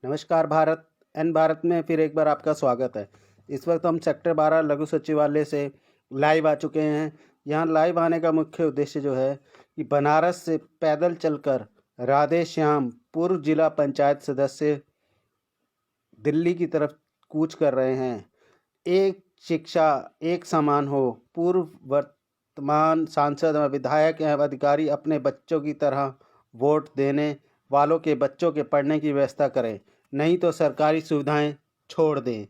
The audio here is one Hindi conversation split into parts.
नमस्कार भारत में फिर एक बार आपका स्वागत है। इस वक्त हम सेक्टर 12 लघु सचिवालय से लाइव आ चुके हैं। यहाँ लाइव आने का मुख्य उद्देश्य जो है कि बनारस से पैदल चलकर राधे श्याम पूर्व जिला पंचायत सदस्य दिल्ली की तरफ कूच कर रहे हैं। एक शिक्षा एक समान हो, पूर्व वर्तमान सांसद व विधायक एवं अधिकारी अपने बच्चों की तरह वोट देने वालों के बच्चों के पढ़ने की व्यवस्था करें, नहीं तो सरकारी सुविधाएं छोड़ दें।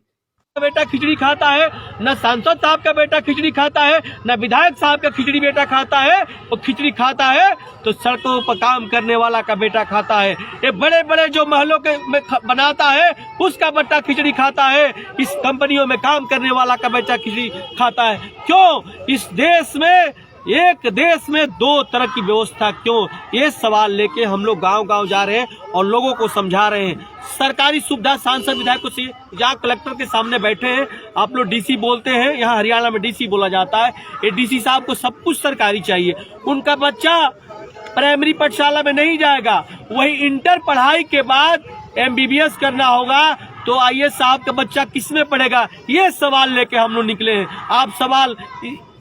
बेटा खिचड़ी खाता है, न सांसद साहब का बेटा खिचड़ी खाता है, न विधायक साहब का खिचड़ी बेटा खाता है। वो खिचड़ी खाता है तो सड़कों पर काम करने वाला का बेटा खाता है। ये बड़े बड़े जो महलों के में बनाता है उसका बेटा खिचड़ी खाता है। इस कंपनियों में काम करने वाला का बेटा खिचड़ी खाता है। क्यों इस देश में एक देश में दो तरह की व्यवस्था क्यों? ये सवाल लेके हम लोग गांव गांव जा रहे हैं और लोगों को समझा रहे हैं। सरकारी सुविधा सांसद विधायकों से यहाँ कलेक्टर के सामने बैठे हैं, आप लोग डीसी बोलते हैं, यहाँ हरियाणा में डीसी बोला जाता है। ये डीसी साहब को सब कुछ सरकारी चाहिए। उनका बच्चा प्राइमरी पाठशाला में नहीं जाएगा, वही इंटर पढ़ाई के बाद MBBS करना होगा तो IAS साहब का बच्चा किस में पढ़ेगा? ये सवाल लेके हम लोग निकले हैं। आप सवाल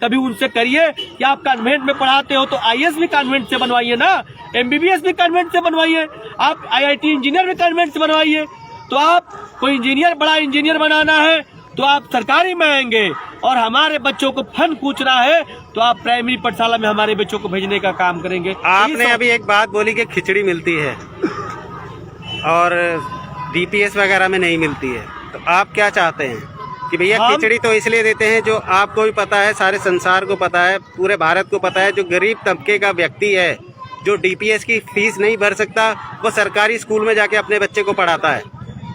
कभी उनसे करिए कि आप कॉन्वेंट में पढ़ाते हो तो IAS भी कॉन्वेंट से बनवाइए ना, MBBS भी कॉन्वेंट से बनवाइए, आप IIT इंजीनियर भी कॉन्वेंट से बनवाइए। तो आप कोई इंजीनियर बड़ा इंजीनियर बनाना है तो आप सरकारी में आएंगे, और हमारे बच्चों को फन पूछना है तो आप प्राइमरी पाठशाला में हमारे बच्चों को भेजने का काम करेंगे। आपने अभी एक बात बोली कि खिचड़ी मिलती है और DPS वगैरह में नहीं मिलती है, तो आप क्या चाहते हैं कि भैया खिचड़ी तो इसलिए देते हैं, जो आपको भी पता है, सारे संसार को पता है, पूरे भारत को पता है, जो गरीब तबके का व्यक्ति है जो DPS की फीस नहीं भर सकता, वो सरकारी स्कूल में जाके अपने बच्चे को पढ़ाता है।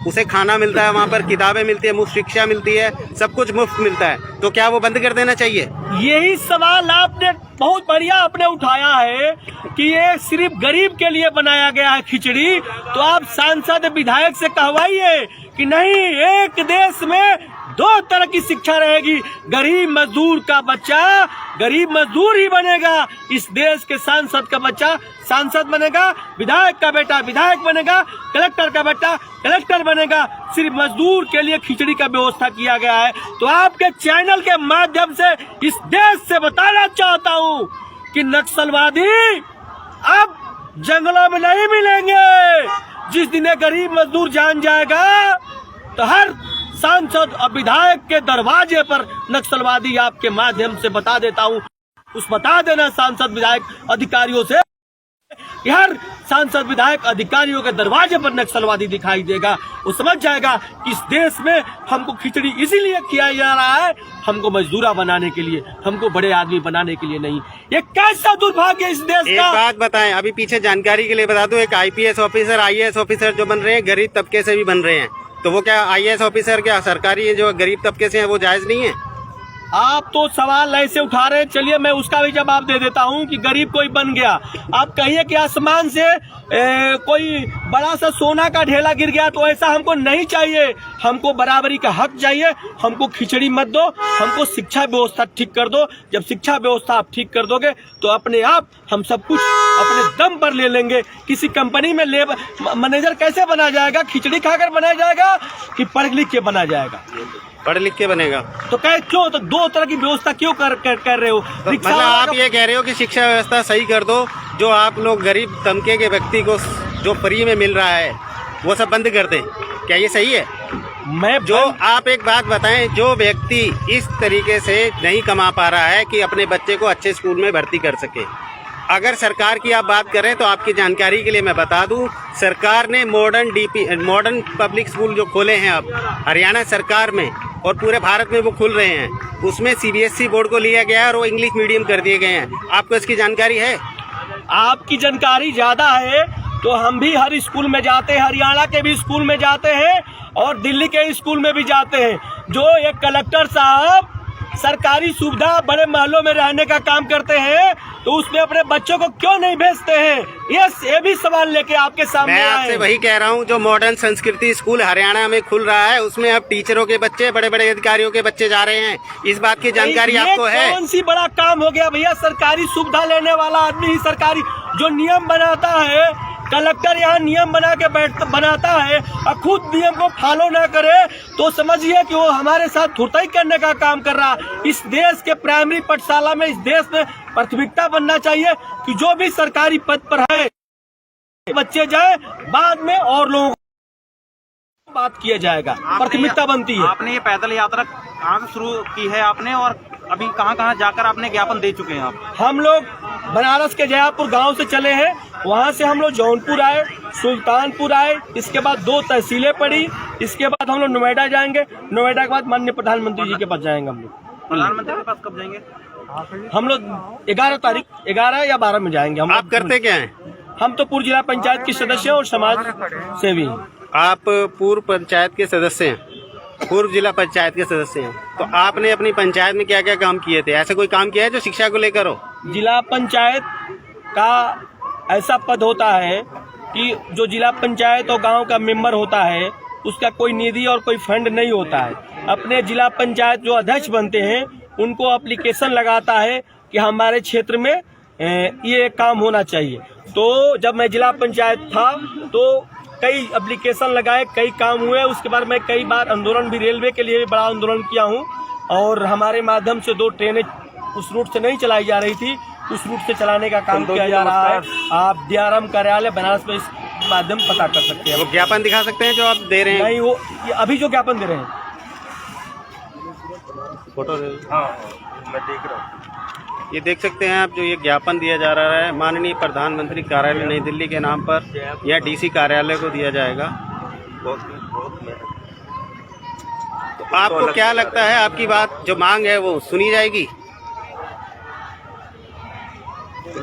उसे खाना मिलता है, वहाँ पर किताबें मिलती है, मुफ्त शिक्षा मिलती है, सब कुछ मुफ्त मिलता है। तो क्या वो बंद कर देना चाहिए? यही सवाल आपने बहुत बढ़िया आपने उठाया है कि ये सिर्फ गरीब के लिए बनाया गया है खिचड़ी। तो आप सांसद विधायक से कहवाइए कि नहीं, एक देश में दो तरह की शिक्षा रहेगी। गरीब मजदूर का बच्चा गरीब मजदूर ही बनेगा, इस देश के सांसद का बच्चा सांसद बनेगा, विधायक का बेटा विधायक बनेगा, कलेक्टर का बेटा कलेक्टर बनेगा। सिर्फ मजदूर के लिए खिचड़ी का व्यवस्था किया गया है। तो आपके चैनल के माध्यम से इस देश से बताना चाहता हूँ कि नक्सलवादी अब जंगलों में नहीं मिलेंगे। जिस दिन ये गरीब मजदूर जान जाएगा तो हर सांसद और विधायक के दरवाजे पर नक्सलवादी आपके माध्यम से बता देता हूँ, उस बता देना सांसद विधायक अधिकारियों से, हर सांसद विधायक अधिकारियों के दरवाजे पर नक्सलवादी दिखाई देगा। वो समझ जाएगा कि इस देश में हमको खिचड़ी इसीलिए खिलाया जा रहा है, हमको मजदूरा बनाने के लिए, हमको बड़े आदमी बनाने के लिए नहीं। ये कैसा दुर्भाग्य इस देश का। एक बात बताएं, अभी पीछे जानकारी के लिए बता दूं, एक IPS ऑफिसर IAS ऑफिसर जो बन रहे हैं गरीब तबके से भी बन रहे हैं, तो वो क्या IAS ऑफिसर क्या सरकारी जो गरीब तबके से है वो जायज नहीं है? आप तो सवाल ऐसे उठा रहे हैं, चलिए मैं उसका भी जवाब दे देता हूं कि गरीब कोई बन गया। आप कहिए कि आसमान से कोई बड़ा सा सोना का ढेला गिर गया, तो ऐसा हमको नहीं चाहिए। हमको बराबरी का हक चाहिए। हमको खिचड़ी मत दो, हमको शिक्षा व्यवस्था ठीक कर दो। जब शिक्षा व्यवस्था आप ठीक कर दोगे तो अपने आप हम सब कुछ अपने दम पर ले लेंगे। किसी कंपनी में लेबर मैनेजर कैसे बना जाएगा? खिचड़ी खाकर बनाया जाएगा कि पढ़ लिख के बना जाएगा? पढ़ लिख के बनेगा। तो क्यों तो दो तरह की व्यवस्था क्यों कर रहे हो? तो मतलब आप ये कह रहे हो कि शिक्षा व्यवस्था सही कर दो, जो आप लोग गरीब तबके के व्यक्ति को जो फ्री में मिल रहा है वो सब बंद कर दें, क्या ये सही है? आप एक बात बताएं, जो व्यक्ति इस तरीके से नहीं कमा पा रहा है कि अपने बच्चे को अच्छे स्कूल में भर्ती कर सके, अगर सरकार की आप बात करें तो आपकी जानकारी के लिए मैं बता दूं, सरकार ने मॉडर्न पब्लिक स्कूल जो खोले हैं अब हरियाणा सरकार में और पूरे भारत में वो खुल रहे हैं, उसमें CBSE बोर्ड को लिया गया है और वो इंग्लिश मीडियम कर दिए गए हैं। आपको इसकी जानकारी है? आपकी जानकारी ज्यादा है तो हम भी हर स्कूल में जाते हैं, हरियाणा के भी स्कूल में जाते हैं और दिल्ली के स्कूल में भी जाते हैं। जो एक कलेक्टर साहब सरकारी सुविधा बड़े महलों में रहने का काम करते हैं तो उसमें अपने बच्चों को क्यों नहीं भेजते हैं? ये भी सवाल लेके आपके सामने मैं आपसे वही कह रहा हूँ, जो मॉडर्न संस्कृति स्कूल हरियाणा में खुल रहा है उसमें अब टीचरों के बच्चे, बड़े बड़े अधिकारियों के बच्चे जा रहे हैं। इस बात की जानकारी आपको है? कौन सी बड़ा काम हो गया भैया? सरकारी सुविधा लेने वाला आदमी ही सरकारी जो नियम बनाता है, कलेक्टर यहाँ नियम बना के बनाता है और खुद नियम को फॉलो ना करे तो समझिए कि वो हमारे साथ धुताई करने का काम कर रहा है। इस देश के प्राइमरी पाठशाला में, इस देश में प्राथमिकता बनना चाहिए कि जो भी सरकारी पद पर है बच्चे जाए, बाद में और लोगों को बात किया जाएगा, प्राथमिकता बनती है। आपने ये पैदल यात्रा कहाँ शुरू की है आपने, और अभी कहाँ कहाँ जाकर आपने ज्ञापन दे चुके हैं आप? हम लोग बनारस के जयापुर गांव से चले हैं, वहां से हम लोग जौनपुर आए, सुल्तानपुर आए, इसके बाद 2 तहसीलें पड़ी, इसके बाद हम लोग नोएडा जाएंगे, नोएडा के बाद माननीय प्रधानमंत्री जी के पास जाएंगे। हम लोग प्रधानमंत्री के पास कब जाएंगे? हम लोग 11 तारीख 11 या 12 में जाएंगे। हम आप करते क्या हैं? हम तो पूर्व जिला पंचायत के सदस्य और समाज सेवी। आप पूर्व पंचायत के सदस्य हैं, पूर्व जिला पंचायत के सदस्य हैं, तो आपने अपनी पंचायत में क्या क्या काम किए थे? ऐसा कोई काम किया है जो शिक्षा को लेकर हो? जिला पंचायत का ऐसा पद होता है कि जो जिला पंचायत और गांव का मेंबर होता है उसका कोई निधि और कोई फंड नहीं होता है। अपने जिला पंचायत जो अध्यक्ष बनते हैं उनको एप्लीकेशन लगाता है कि हमारे क्षेत्र में ये काम होना चाहिए। तो जब मैं जिला पंचायत था तो कई एप्लीकेशन लगाए, कई काम हुए। उसके बाद मैं कई बार आंदोलन भी, रेलवे के लिए भी बड़ा आंदोलन किया हूँ और हमारे माध्यम से 2 ट्रेनें उस रूट से नहीं चलाई जा रही थी, उस रूट से चलाने का काम किया जा रहा है। आप DRM कार्यालय बनारस में इस माध्यम पता कर सकते हैं। वो ज्ञापन दिखा सकते हैं जो आप दे रहे हैं? नहीं, वो अभी जो ज्ञापन दे रहे हैं फोटो हाँ मैं देख रहा हूँ। ये देख सकते हैं आप, जो ये ज्ञापन दिया जा रहा है माननीय प्रधानमंत्री कार्यालय नई दिल्ली के नाम पर, या DC कार्यालय को दिया जाएगा। तो आपको क्या लगता है, आपकी बात जो मांग है वो सुनी जाएगी?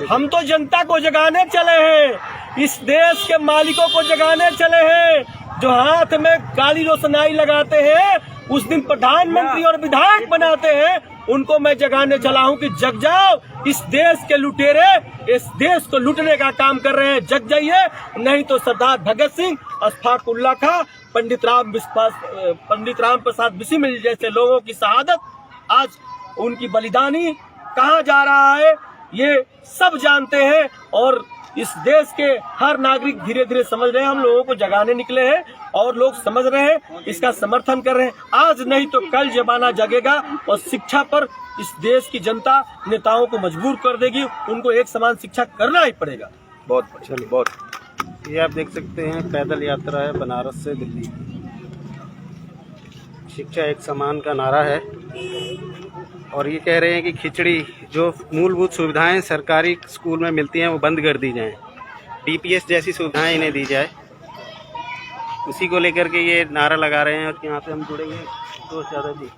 हम तो जनता को जगाने चले हैं, इस देश के मालिकों को जगाने चले हैं। जो हाथ में काली रोशनाई लगाते हैं उस दिन प्रधानमंत्री और विधायक बनाते हैं, उनको मैं जगाने चला हूं कि जग जाओ। इस देश के लुटेरे इस देश को लूटने का काम कर रहे हैं, जग जाइए, नहीं तो सरदार भगत सिंह, अशफाक उल्ला खां, पंडित राम प्रसाद बिस्मिल जैसे लोगों की शहादत, आज उनकी बलिदानी कहाँ जा रहा है ये सब जानते हैं। और इस देश के हर नागरिक धीरे धीरे समझ रहे हैं, हम लोगों को जगाने निकले हैं और लोग समझ रहे हैं, इसका समर्थन कर रहे हैं। आज नहीं तो कल जमाना जगेगा और शिक्षा पर इस देश की जनता नेताओं को मजबूर कर देगी, उनको एक समान शिक्षा करना ही पड़ेगा। बहुत चलिए, बहुत। ये आप देख सकते हैं पैदल यात्रा है बनारस से दिल्ली। शिक्षा एक समान का नारा है और ये कह रहे हैं कि खिचड़ी, जो मूलभूत सुविधाएं सरकारी स्कूल में मिलती हैं वो बंद कर दी जाएं, DPS जैसी सुविधाएं इन्हें दी जाए। उसी को लेकर के ये नारा लगा रहे हैं। और यहाँ पे हम जुड़ेंगे दोस्त यादव जी,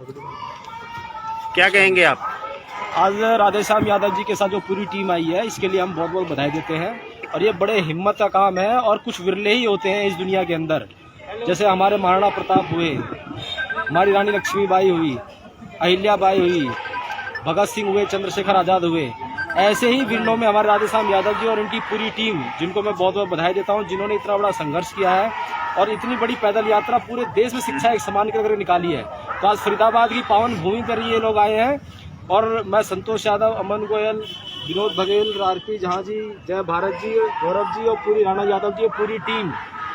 क्या कहेंगे आप? आज राधेश्याम यादव जी के साथ जो पूरी टीम आई है, इसके लिए हम बहुत बहुत बधाई देते हैं। और ये बड़े हिम्मत का काम है और कुछ विरले ही होते हैं इस दुनिया के अंदर। जैसे हमारे महाराणा प्रताप हुए, हमारी रानी लक्ष्मीबाई हुई, अहिल्याबाई हुई, भगत सिंह हुए, चंद्रशेखर आज़ाद हुए, ऐसे ही वीरों में हमारे राधेश्याम यादव जी और इनकी पूरी टीम, जिनको मैं बहुत बहुत बधाई देता हूं, जिन्होंने इतना बड़ा संघर्ष किया है और इतनी बड़ी पैदल यात्रा पूरे देश में शिक्षा एक समान की तरह निकाली है। तो आज फरीदाबाद की पावन भूमि पर ये लोग आए हैं और मैं संतोष यादव, अमन गोयल, विनोद बघेल, आरपी झा जी, जय भारत जी, गौरव जी और पूरी राणा यादव जी और पूरी टीम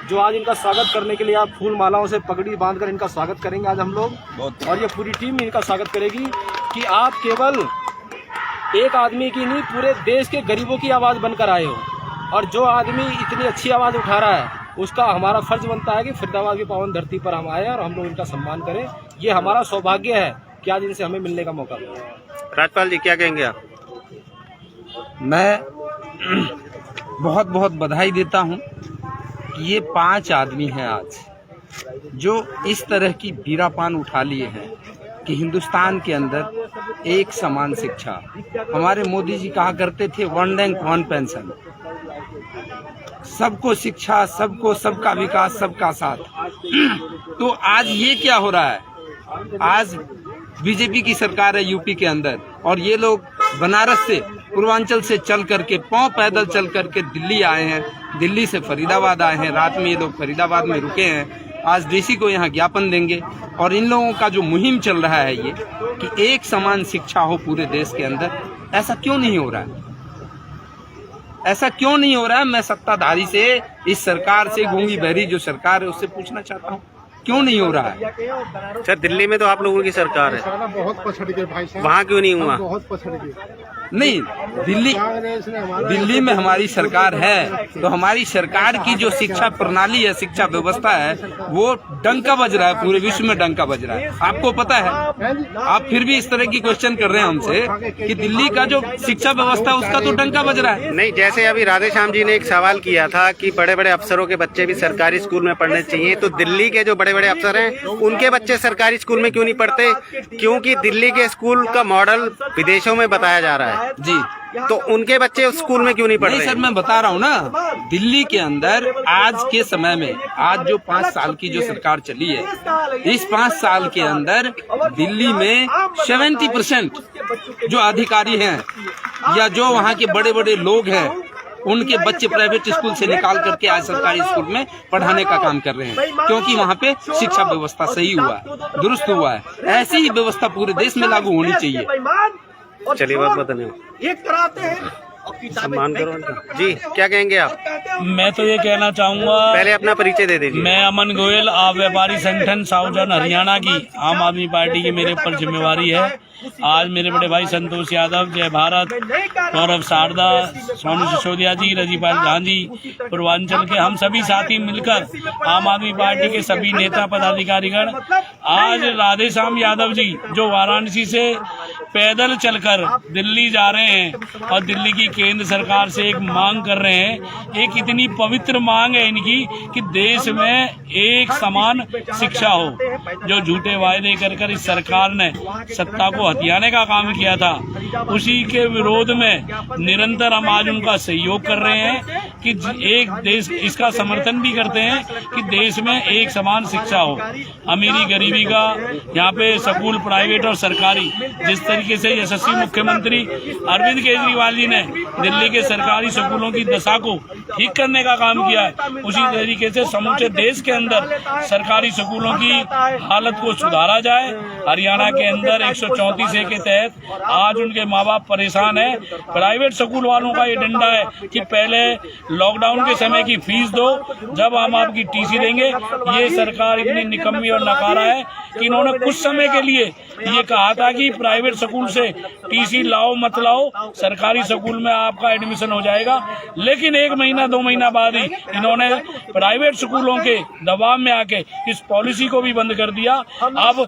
जो आज इनका स्वागत करने के लिए आप फूल मालाओं से पगड़ी बांधकर इनका स्वागत करेंगे आज हम लोग। और ये पूरी टीम इनका स्वागत करेगी कि आप केवल एक आदमी की नहीं, पूरे देश के गरीबों की आवाज़ बनकर आए हो। और जो आदमी इतनी अच्छी आवाज़ उठा रहा है उसका हमारा फर्ज बनता है कि फरीदाबाद की पावन धरती पर हम आए और हम लोग इनका सम्मान करें। ये हमारा सौभाग्य है कि आज इनसे हमें मिलने का मौका मिला। राजपाल जी, क्या कहेंगे आप? मैं बहुत बहुत बधाई देता हूं कि ये 5 आदमी हैं आज जो इस तरह की बीरापान उठा लिए हैं कि हिंदुस्तान के अंदर एक समान शिक्षा। हमारे मोदी जी कहा करते थे 1 रैंक 1 पेंशन, सबको शिक्षा, सबको, सबका विकास, सबका साथ। तो आज ये क्या हो रहा है? आज बीजेपी की सरकार है यूपी के अंदर और ये लोग बनारस से, पूर्वांचल से चल करके, पांव पैदल चल करके दिल्ली आए हैं, दिल्ली से फरीदाबाद आए हैं। रात में ये लोग फरीदाबाद में रुके हैं। आज DC को यहाँ ज्ञापन देंगे और इन लोगों का जो मुहिम चल रहा है ये कि एक समान शिक्षा हो पूरे देश के अंदर, ऐसा क्यों नहीं हो रहा है? ऐसा क्यों नहीं हो रहा है? मैं सत्ताधारी से, इस सरकार से, गूंगी बहरी जो सरकार है उससे पूछना चाहता हूँ, क्यों नहीं हो रहा है? सर दिल्ली में तो आप लोगों की सरकार है, बहुत पछड़ गए भाई साहब, वहाँ क्यों नहीं हुआ? बहुत पछड़ गए। नहीं, दिल्ली में हमारी सरकार है, तो हमारी सरकार की जो शिक्षा प्रणाली है, शिक्षा व्यवस्था है, वो डंका बज रहा है, पूरे विश्व में डंका बज रहा है। आपको पता है, आप फिर भी इस तरह की क्वेश्चन कर रहे हैं हमसे कि दिल्ली का जो शिक्षा व्यवस्था है उसका तो डंका बज रहा है। नहीं, जैसे अभी राधेश्याम जी ने एक सवाल किया था कि बड़े बड़े अफसरों के बच्चे भी सरकारी स्कूल में पढ़ने चाहिए, तो दिल्ली के जो बड़े बड़े अफसर हैं उनके बच्चे सरकारी स्कूल में क्यों नहीं पढ़ते? क्योंकि दिल्ली के स्कूल का मॉडल विदेशों में बताया जा रहा है जी, तो उनके बच्चे उस स्कूल में क्यों नहीं पढ़ नहीं रहे? सर, मैं बता रहा हूँ ना, दिल्ली के अंदर आज के समय में, आज जो 5 साल की जो सरकार चली है, इस 5 साल के अंदर दिल्ली में 70% जो अधिकारी हैं या जो वहाँ के बड़े बड़े लोग हैं, उनके बच्चे प्राइवेट स्कूल से निकाल करके आज सरकारी स्कूल में पढ़ाने का काम कर रहे हैं, क्योंकि वहाँ पे शिक्षा व्यवस्था सही हुआ है, दुरुस्त हुआ है। ऐसी ही व्यवस्था पूरे देश में लागू होनी चाहिए। चलिए, बहुत बहुत धन्यवाद। सम्मान करो उनका। जी, क्या कहेंगे आप? मैं तो ये कहना चाहूँगा, पहले अपना परिचय दे दीजिए। मैं अमन गोयल, आप व्यापारी संगठन साउथर्न हरियाणा की आम आदमी पार्टी की मेरे ऊपर जिम्मेवारी है। आज मेरे बड़े भाई संतोष यादव, जय भारत, गौरव शारदा, सोनू सिसोदिया जी, रजीपाल गांधी, पूर्वांचल के हम सभी साथी मिलकर आम आदमी पार्टी के सभी नेता पदाधिकारीगण आज राधेश्याम यादव जी जो वाराणसी से पैदल चलकर दिल्ली जा रहे हैं और दिल्ली की केंद्र सरकार से एक मांग कर रहे हैं। एक इतनी पवित्र मांग है इनकी कि देश में एक समान शिक्षा हो। जो झूठे वायदे कर इस सरकार ने सत्ता को हथियाने का काम किया था, उसी के विरोध में निरंतर हम आज उनका सहयोग कर रहे हैं कि एक देश, इसका समर्थन भी करते हैं कि देश में एक समान शिक्षा हो। अमीरी गरीबी का यहाँ पे स्कूल प्राइवेट और सरकारी, जिस तरीके से यशस्वी मुख्यमंत्री अरविंद केजरीवाल जी ने दिल्ली के सरकारी स्कूलों की दशा को ठीक करने का काम किया है, उसी तरीके से समूचे देश के अंदर सरकारी स्कूलों की हालत को सुधारा जाए। हरियाणा के अंदर 134 ए के तहत आज उनके माँ बाप परेशान है। प्राइवेट स्कूल वालों का ये डंडा है कि पहले लॉकडाउन के समय की फीस दो, जब हम आपकी टीसी देंगे। ये सरकार इतनी निकम्मी और नकारा है कि इन्होंने कुछ समय के लिए ये कहा था कि प्राइवेट स्कूल से टीसी लाओ मत लाओ, सरकारी स्कूल में आपका एडमिशन हो जाएगा, लेकिन 1 महीना 2 महीना बाद ही इन्होंने प्राइवेट स्कूलों के दबाव में आके इस पॉलिसी को भी बंद कर दिया। अब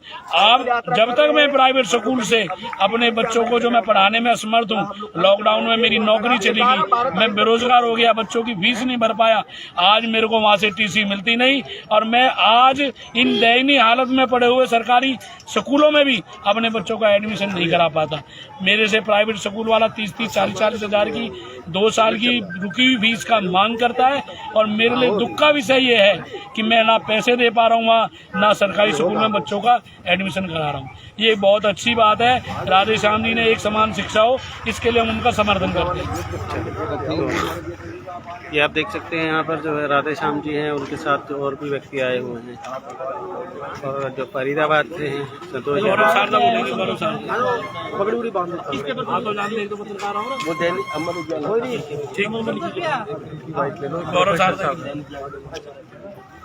जब तक मैं प्राइवेट स्कूल से अपने बच्चों को जो मैं पढ़ाने में असमर्थ हूँ, लॉकडाउन में मेरी नौकरी चली गई, मैं बेरोजगार हो गया, बच्चों की फीस नहीं भर पाया, आज मेरे को वहां से टीसी मिलती नहीं और मैं आज इन दयनीय हालत में पड़े हुए सरकारी स्कूलों में भी अपने बच्चों का एडमिशन नहीं करा पाता। मेरे से प्राइवेट स्कूल वाला 30-30, 40-40 हजार की 2 साल की रुकी हुई फीस का मांग करता है और मेरे लिए दुख का विषय ये है कि मैं ना पैसे दे पा रहा हूँ वहाँ, ना सरकारी स्कूल में बच्चों का एडमिशन करा रहा हूँ। ये बहुत अच्छी बात है, राधेश्याम जी ने एक समान शिक्षा हो, इसके लिए हम उनका समर्थन करते हैं। ये आप देख सकते हैं, यहाँ पर जो है राधेश्याम जी हैं, उनके साथ और भी व्यक्ति आए हुए हैं और जो फरीदाबाद से हैं संतोष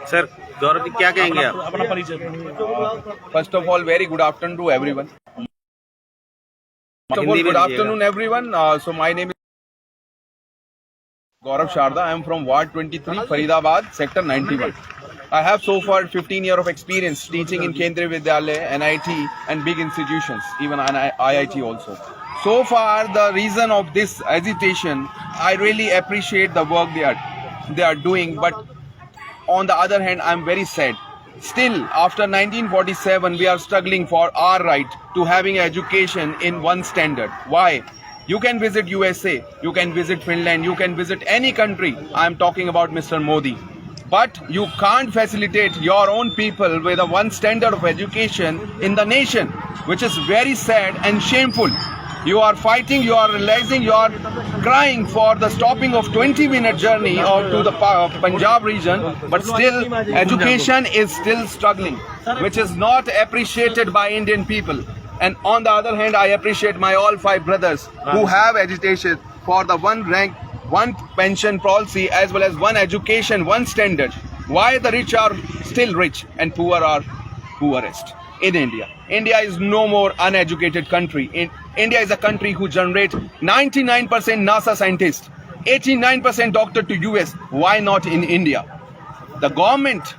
सर। गौरव जी, क्या कहेंगे आप? अपना परिचय। First of all, very good afternoon to everyone. First of all, good afternoon everyone. So my name is Gaurav Sharda. I am from Ward 23, Faridabad, Sector 91. I have so far 15 years of experience teaching in Kendriya Vidyalaya, NIT and big institutions, even IIT also. So far, the reason of this agitation, I really appreciate the work they are doing, but on the other hand, I am very sad. Still, after 1947, we are struggling for our right to having education in one standard. Why? You can visit USA, you can visit Finland, you can visit any country. I am talking about Mr. Modi. But you can't facilitate your own people with a one standard of education in the nation, which is very sad and shameful. You are fighting, you are realizing, you are crying for the stopping of 20-minute journey or to the Punjab region, but still education is still struggling, which is not appreciated by Indian people. And on the other hand, I appreciate my all 5 brothers who have agitation for the one rank one pension policy as well as one education, one standard. Why the rich are still rich and poor are poorest in India? India is no more uneducated country. India is a country who generate 99% NASA scientists, 89% doctor to US. Why not in India? The government,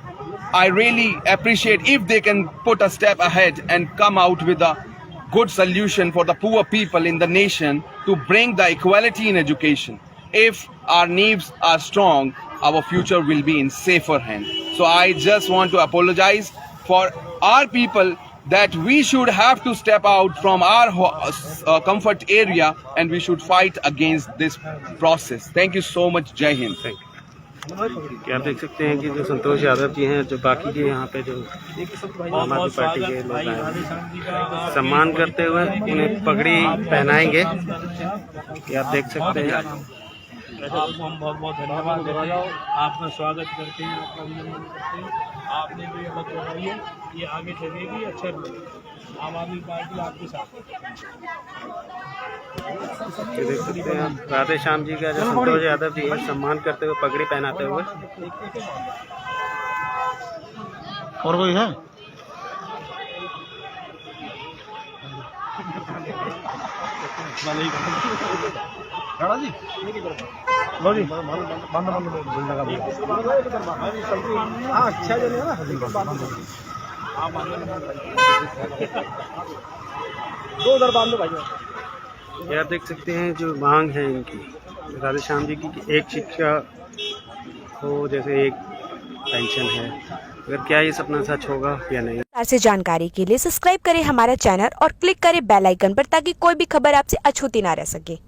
I really appreciate if they can put a step ahead and come out with a good solution for the poor people in the nation to bring the equality in education. If our needs are strong, our future will be in safer hands. So I just want to apologize for our people that we should have to step out from our comfort area and we should fight against this process. Thank you so much. Jai Hind. Thank you. कि आप देख सकते हैं कि जो संतोष यादव जी हैं, जो बाकी के यहाँ पे जो आम आदमी पार्टी के लोग आए हैं, सम्मान करते हुए उन्हें पगड़ी पहनाएंगे, कि आप देख सकते हैं। आपको हम बहुत बहुत धन्यवाद देते हैं, आपका स्वागत करते हैं, आपका अभिनंदन करते हैं। आपने जो ये बात बताई है ये आगे चलेगी, अच्छा रहेगा। आम आदमी पार्टी आपके साथ ये देख सकते हैं आप राधे श्याम जी का जो संतोष यादव जी है, सम्मान करते हुए पगड़ी पहनाते हुए। और कोई है? ये आप देख सकते हैं जो मांग है इनकी, राधे श्याम जी की, कि एक शिक्षा हो, जैसे एक पेंशन है। अगर क्या ये सपना सच होगा या नहीं। से जानकारी के लिए सब्सक्राइब करें हमारा चैनल और क्लिक करें बेल आइकन पर, ताकि कोई भी खबर आपसे अछूती ना रह सके।